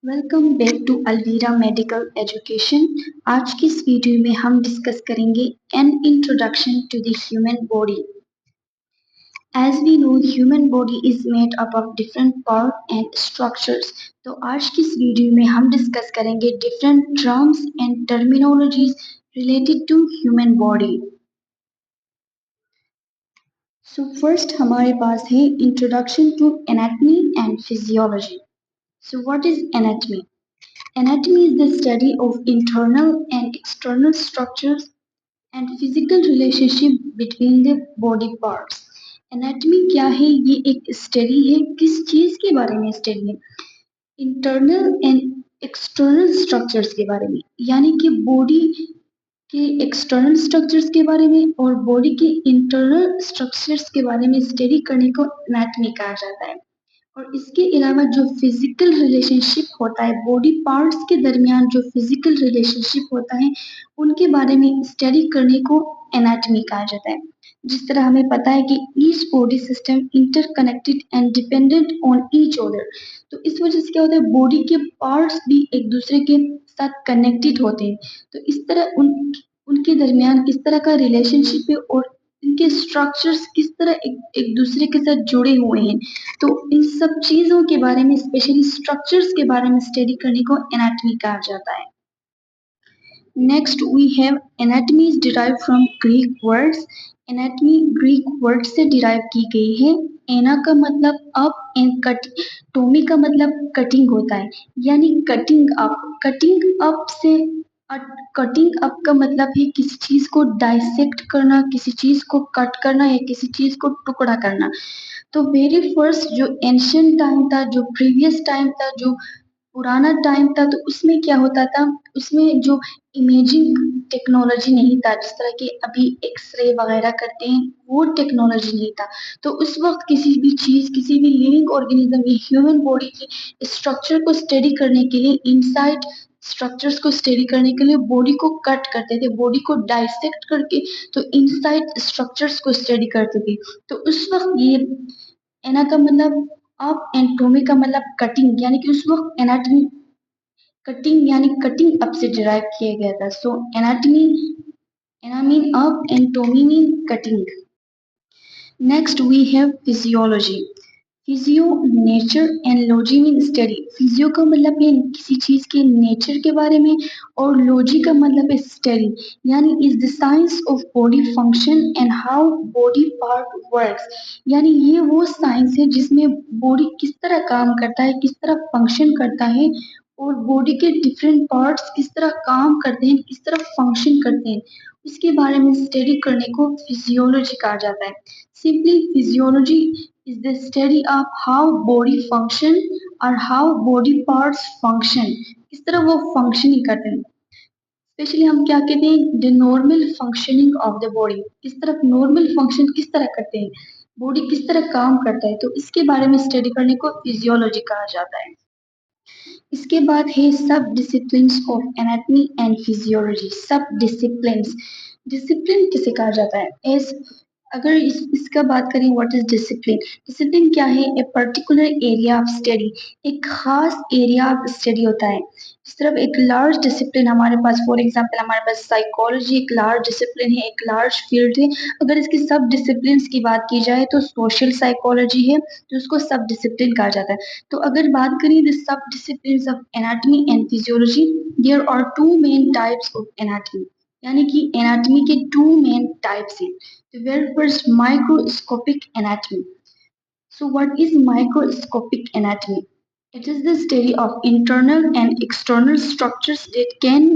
Welcome back to Alvira medical education. आज की इस वीडियो में हम डिस्कस करेंगे an introduction to the human body. As we know human body is made up of different part and structures. तो आज की इस वीडियो में हम डिस्कस करेंगे different terms and terminologies related to human body. So first हमारे पास है introduction to anatomy and physiology. So what is anatomy? Anatomy is the study of internal and external structures and physical relationship between the body parts. Anatomy क्या है? ये एक study है। किस चीज के बारे में स्टडी है? इंटरनल एंड एक्सटर्नल स्ट्रक्चर्स के बारे में, यानी कि बॉडी के एक्सटर्नल स्ट्रक्चर्स के बारे में और बॉडी के इंटरनल स्ट्रक्चर्स के बारे में स्टडी करने को एनाटॉमी कहा जाता है। और इसके अलावा जो फिजिकल रिलेशनशिप होता है, बॉडी पार्ट्स के दरमियान जो फिजिकल रिलेशनशिप होता है, उनके बारे में स्टडी करने को एनाटॉमी कहा जाता है। जिस तरह हमें पता है कि each body system interconnected and dependent on each other, तो इस वजह से क्या होता है, बॉडी के पार्ट्स भी एक दूसरे के साथ कनेक्टेड होते हैं। तो इस तरह उनके दरमियान किस तरह का रिलेशनशिप है और इनके स्ट्रक्चर्स किस तरह एक दूसरे के साथ जुड़े हुए हैं, तो इन सब चीजों के बारे में, स्पेशली स्ट्रक्चर्स के बारे में स्टडी करने को एनाटॉमी कहा जाता है। Next we have anatomy is derive from Greek words. Anatomy Greek word से डिराइव की गई है। एना का मतलब अप एंड कट, टोमी का मतलब कटिंग होता है, यानी कटिंग अप। कटिंग अप से, कटिंग अप का मतलब है किसी चीज को डाइसेक्ट करना, किसी चीज को कट करना या किसी चीज को टुकड़ा करना। तो वेरी फर्स्ट जो एंशियंट टाइम था, जो प्रीवियस टाइम था, जो पुराना टाइम था, तो उसमें क्या होता था, उसमें जो इमेजिंग टेक्नोलॉजी नहीं था, जिस तरह के अभी एक्सरे वगैरह करते हैं, वो टेक्नोलॉजी नहीं था। तो उस वक्त किसी भी चीज, किसी भी लिविंग ऑर्गेनिज्म या ह्यूमन बॉडी के स्ट्रक्चर को स्टडी करने के लिए, इनसाइड स्ट्रक्चर्स को स्टडी करने के लिए बॉडी को कट करते थे, बॉडी को डाइसेक्ट करके तो इनसाइड स्ट्रक्चर्स को स्टडी करते थे। तो उस वक्त ये एना का मतलब अप एंड टोमी का मतलब कटिंग, यानी कि उस वक्त एनाटॉमी कटिंग यानी कटिंग अप से डिराइव किया गया था। So anatomy, ana mean up and tomy mean cutting. Next we have physiology. Physio nature and logy mean study. Physio का मतलब है किसी चीज के नेचर के बारे में और लॉजी का मतलब है स्टडी, यानी is the science of body function and how body part works. यानी ये वो साइंस है जिसमें बॉडी किस तरह काम करता है, किस तरह फंक्शन करता है, और बॉडी के डिफरेंट पार्ट्स किस तरह काम करते हैं, किस तरह फंक्शन करते हैं, उसके बारे में स्टडी करने को फिजियोलॉजी कहा जाता है। Simply physiology is the study of how body function और how body parts function, किस तरह वो फंक्शनिंग करते हैं। स्पेशली हम क्या कहते हैं, the normal functioning of the body, किस तरह नॉर्मल फंक्शन किस तरह करते हैं, बॉडी किस तरह काम करता है, तो इसके बारे में स्टडी करने को फिजियोलॉजी कहा जाता है। इसके बाद है सब disciplines of anatomy and physiology. सब डिसिप्लिन्स, डिसिप्लिन किसे कहा जाता है? एज अगर इसका बात करें, व्हाट इज डिसिप्लिन? डिसिप्लिन क्या है? A particular area of study, एक खास एरिया ऑफ स्टडी होता है। इस तरफ एक लार्ज डिसिप्लिन हमारे पास, फॉर एग्जांपल हमारे पास साइकोलॉजी एक लार्ज डिसिप्लिन है, एक लार्ज फील्ड है। अगर इसकी सब डिसिप्लिन की बात की जाए तो सोशल साइकोलॉजी है, तो उसको सब डिसिप्लिन कहा जाता है। तो अगर बात करें the subdisciplines of anatomy and physiology, there are two main types of anatomy, यानी कि एनाटॉमी के टू मेन टाइप्स हैं। The very first, microscopic anatomy. So what is microscopic anatomy? It is the study of internal and external structures that can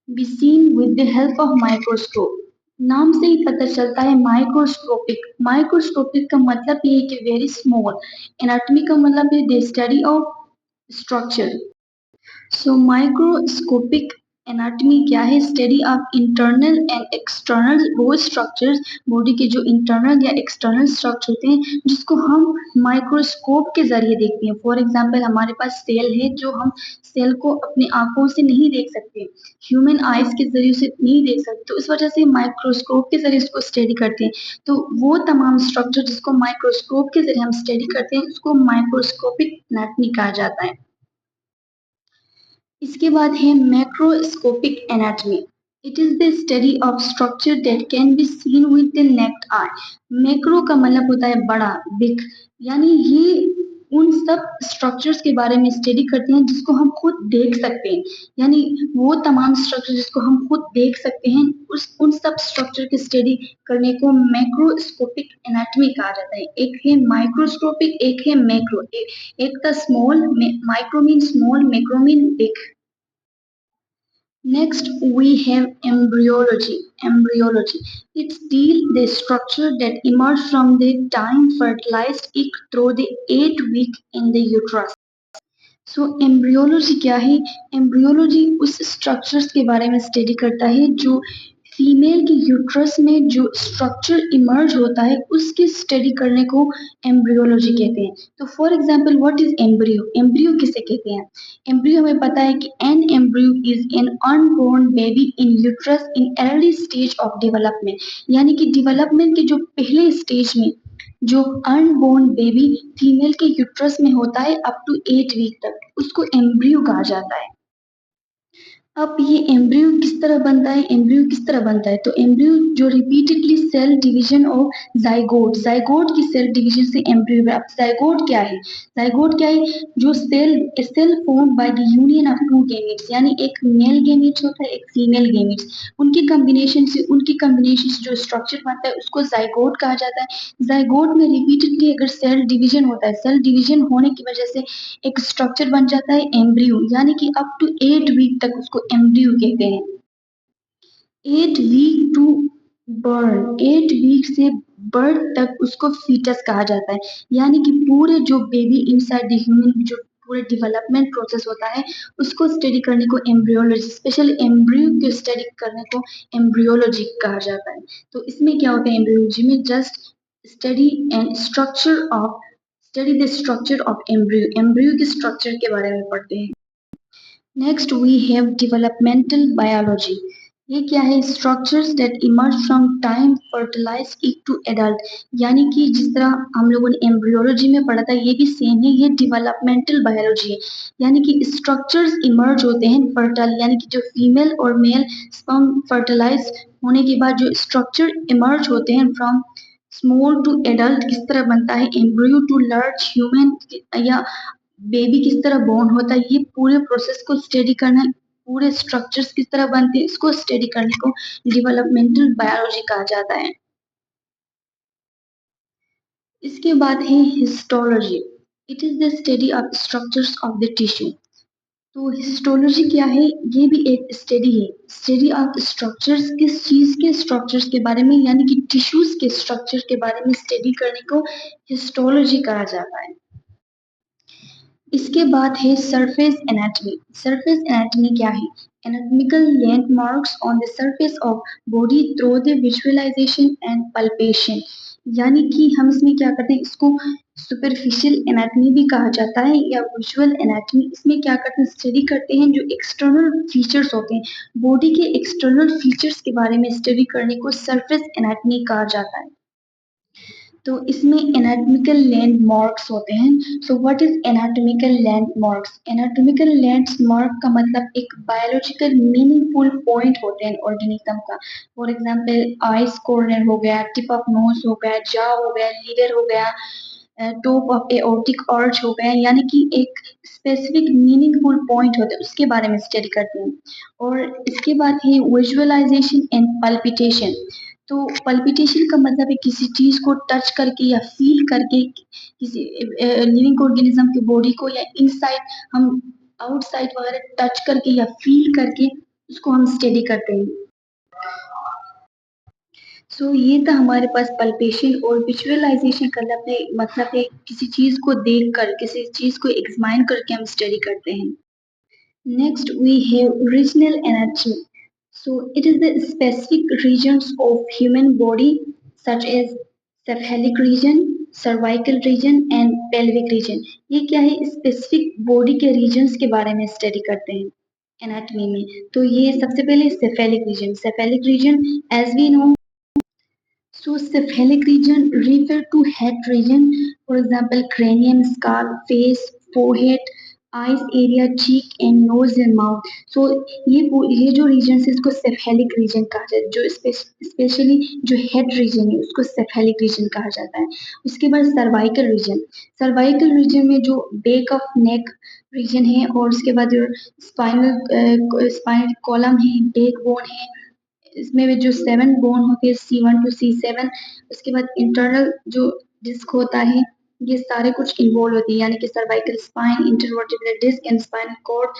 be seen with the help of microscope. नाम से ही पता चलता है microscopic. Microscopic का मतलब ये है कि वेरी स्मॉल। एनाटॉमी का मतलब है the study of structure. So microscopic anatomy क्या है? Study of internal and external वो स्ट्रक्चर्स, बॉडी के जो इंटरनल या एक्सटर्नल स्ट्रक्चर होते हैं जिसको हम माइक्रोस्कोप के जरिए देखते हैं। फॉर एग्जांपल हमारे पास सेल है जो हम सेल को अपनी आंखों से नहीं देख सकते, ह्यूमन आइज के जरिए से नहीं देख सकते, तो इस वजह से माइक्रोस्कोप के जरिए उसको स्टडी करते हैं। तो वो तमाम स्ट्रक्चर जिसको माइक्रोस्कोप के जरिए हम स्टडी करते हैं उसको माइक्रोस्कोपिक एनाटॉमी कहा जाता है। इसके बाद है macroscopic anatomy. It is the study of structure that can be seen with the necked I. Macro का मतलब होता है बड़ा, बिग, यानी ये उन सब स्ट्रक्चर्स के बारे में स्टडी करते हैं जिसको हम खुद देख सकते हैं। यानी वो तमाम स्ट्रक्चर जिसको हम खुद देख सकते हैं, उस उन सब स्ट्रक्चर की स्टडी करने को मैक्रोस्कोपिक एनाटॉमी कहा जाता है। एक है माइक्रोस्कोपिक, एक है मैक्रो। एक था small, micro mean small, macro mean big. Next, we have embryology. Embryology. It's the structure that emerged from the time fertilized egg through the 8 week in the uterus. So embryology क्या है? Embryology उस structures के बारे में study करता है जो female के यूट्रस में जो स्ट्रक्चर इमर्ज होता है, उसकी स्टडी करने को एम्ब्रियोलॉजी कहते हैं। तो for example, what is embryo? Embryo किसे कहते हैं? एम्ब्रियो हमें पता है कि an embryo is an unborn baby in uterus in early stage of development. यानी कि डेवलपमेंट के जो पहले स्टेज में जो अनबोर्न बेबी फीमेल के यूट्रस में होता है अप टू 8 वीक तक, उसको एम्ब्रियो कहा जाता है। अब ये एम्ब्रियो किस तरह बनता है? एम्ब्रियो किस तरह बनता है? तो एम्ब्रियो जो repeatedly cell division of zygote, zygote की सेल डिवीजन से एम्ब्रियो। अब जाइगोट क्या है? जाइगोट क्या है? जो cell form by the union of two gametes, यानी एक मेल गेमेट्स होता है, एक फीमेल गेमेट्स, उनकी कम्बिनेशन से जो स्ट्रक्चर बनता है उसको जाइगोट कहा जाता है। जाइगोट में रिपीटेडली अगर सेल डिवीजन होता है, सेल डिवीजन होने की वजह से एक स्ट्रक्चर बन जाता है एम्ब्रियो, यानी कि अप टू 8 वीक तक उसको एम्ब्रियो कहते हैं। 8 वीक टू बर्थ, 8 वीक से बर्थ तक उसको फीटस कहा जाता है। यानी कि पूरे जो बेबी इनसाइड द ह्यूमन जो पूरे डेवलपमेंट प्रोसेस होता है उसको स्टडी करने को एम्ब्रियोलॉजी, स्पेशल एम्ब्रियो की स्टडी करने को एम्ब्रियोलॉजी कहा जाता है। तो इसमें क्या होता है एम्ब्रियोलॉजी में? Just study and structure of study the structure of embryo, embryo के स्ट्रक्चर के बारे में पढ़ते हैं। Next we have developmental biology. ये क्या है? Structures that emerge from time fertilize egg to adult. यानी कि जिस तरह हम लोगों ने एम्ब्रियोलॉजी में पढ़ा था, ये भी सेम है, ये डेवलपमेंटल बायोलॉजी है। यानी कि स्ट्रक्चर्स इमर्ज होते हैं फर्टाइल, यानी कि जो फीमेल और मेल स्पर्म फर्टिलाइज होने के बाद जो स्ट्रक्चर इमर्ज होते हैं फ्रॉम स्मॉल टू एडल्ट, किस तरह बनता है एम्ब्रियो टू लार्ज ह्यूमन, या बेबी किस तरह बोर्न होता है, ये पूरे प्रोसेस को स्टडी करना, पूरे स्ट्रक्चर्स किस तरह बनते हैं इसको स्टडी करने को डेवलपमेंटल बायोलॉजी कहा जाता है। इसके बाद है histology. It is the study of structures of the tissue. तो हिस्टोलॉजी क्या है? ये भी एक स्टडी है, स्टडी ऑफ स्ट्रक्चर्स, किस चीज के स्ट्रक्चर्स के बारे में, यानी कि टिश्यूज के स्ट्रक्चर के बारे में स्टडी करने को हिस्टोलॉजी कहा जाता है। इसके बाद है सरफेस एनाटॉमी। सरफेस एनाटॉमी क्या है? Anatomical landmarks on the surface of body through the visualization and palpation. यानी कि हम इसमें क्या करते हैं, इसको सुपरफिशियल एनाटॉमी भी कहा जाता है या विजुअल एनाटॉमी। इसमें क्या करते हैं, स्टडी करते हैं जो एक्सटर्नल फीचर्स होते हैं, बॉडी के एक्सटर्नल फीचर्स के बारे में स्टडी करने को सरफेस एनाटॉमी कहा जाता है। तो इसमें एनाटॉमिकल लैंडमार्क्स होते हैं। सो what is anatomical landmarks? Anatomical landmark का मतलब एक बायोलॉजिकल मीनिंगफुल पॉइंट होते हैं ऑर्गेनिज्म का। फॉर एग्जांपल आइस कॉर्नर हो गया, टिप ऑफ नोज हो गया, जॉ हो गया, लीवर हो गया, टॉप ऑफ एओर्टिक आर्च हो गया, यानी कि एक स्पेसिफिक मीनिंगफुल पॉइंट होता है उसके बारे में स्टडी करते हैं। और इसके बाद है विजुअलाइजेशन एंड पल्पिटेशन। तो पल्पिटेशन का मतलब है किसी चीज को टच करके या फील करके, किसी लिविंग ऑर्गेनिज्म की बॉडी को या इनसाइड हम आउटसाइड वगैरह टच करके या फील करके उसको हम स्टडी करते हैं। ये था हमारे पास पल्पेशन और विजुअलाइजेशन का मतलब है किसी चीज को देख कर, किसी चीज को एग्जामाइन करके हम स्टडी करते हैं। Next, we have regional anatomy. It is the specific regions of human body such as cephalic region, cervical region and pelvic region. ये क्या है? स्पेसिफिक बॉडी के रीजन्स के बारे में स्टडी करते हैं एनाटॉमी में। तो ये सबसे पहले cephalic region as we know. Cephalic region refer to head region, for example cranium, skull, face, forehead, eyes area, cheek and nose and mouth. So ये जो रीजन है इसको सेफेलिक रीजन कहा जाता है। जो स्पेशली जो हेड रीजन है उसको सेफेलिक रीजन कहा जाता है। उसके बाद सर्वाइकल रीजन। सर्वाइकल रीजन में जो बेक ऑफ नेक रीजन है और उसके बाद जो स्पाइनल कॉलम है, बेक बोन है, इसमें भी जो 7 बोन होते हैं C1 to C7। उसके बाद इंटरनल जो डिस्क होता है, ये सारे कुछ इन्वॉल्व होती है, यानी कि cervical spine, intervertebral disc and spinal cord.